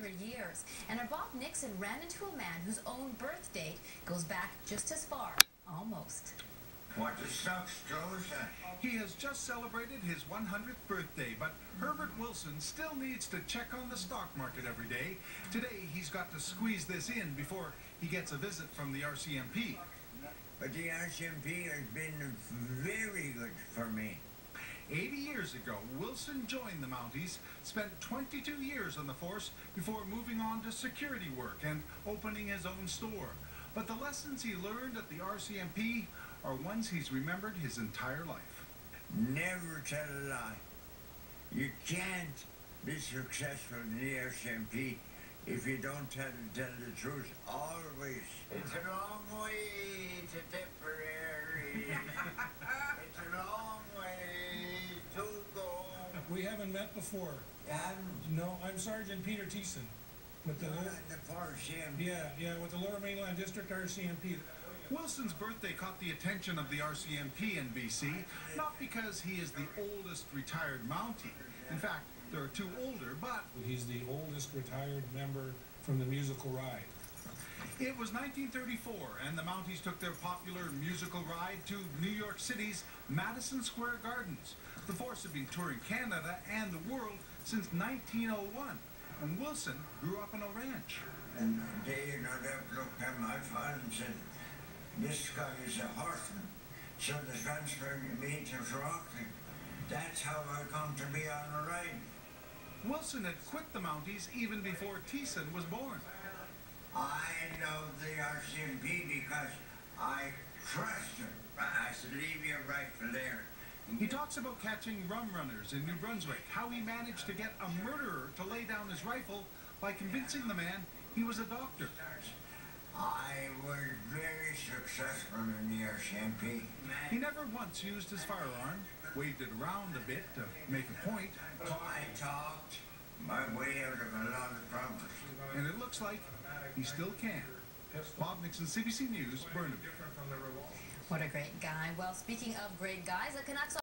100 years. And our Bob Nixon ran into a man whose own birth date goes back just as far, almost. What the stocks goes? He has just celebrated his 100th birthday, but Herbert Wilson still needs to check on the stock market every day. Today, he's got to squeeze this in before he gets a visit from the RCMP. But the RCMP has been very good for me. 80 years ago, Wilson joined the Mounties, spent 22 years on the force before moving on to security work and opening his own store. But the lessons he learned at the RCMP are ones he's remembered his entire life. Never tell a lie. You can't be successful in the RCMP if you don't tell the truth always. It's a long way to Tipperary. It's a long way to go. We haven't met before. You haven't? No, I'm Sergeant Peter Thiessen. With the RCMP. Yeah, with the Lower Mainland District RCMP. Wilson's birthday caught the attention of the RCMP in BC, not because he is the oldest retired Mountie. In fact, there are two older, but he's the oldest retired member from the musical ride. It was 1934, and the Mounties took their popular musical ride to New York City's Madison Square Gardens. The force had been touring Canada and the world since 1901, and Wilson grew up on a ranch. And they looked at my father and said, "This guy is a horseman, so they transferred me to Toronto." That's how I come to be on the ride. Wilson had quit the Mounties even before Thiessen was born. I love the RCMP because I trust him. I should leave your rifle there. He talks about catching rum runners in New Brunswick, how he managed to get a murderer to lay down his rifle by convincing the man he was a doctor. I was very successful in the RCMP. He never once used his firearm, waved it around a bit to make a point. I talked my way out of a lot of problems. And it looks like he still can. Bob Nixon, CBC News, Burnaby. What a great guy. Well, speaking of great guys, the Canucks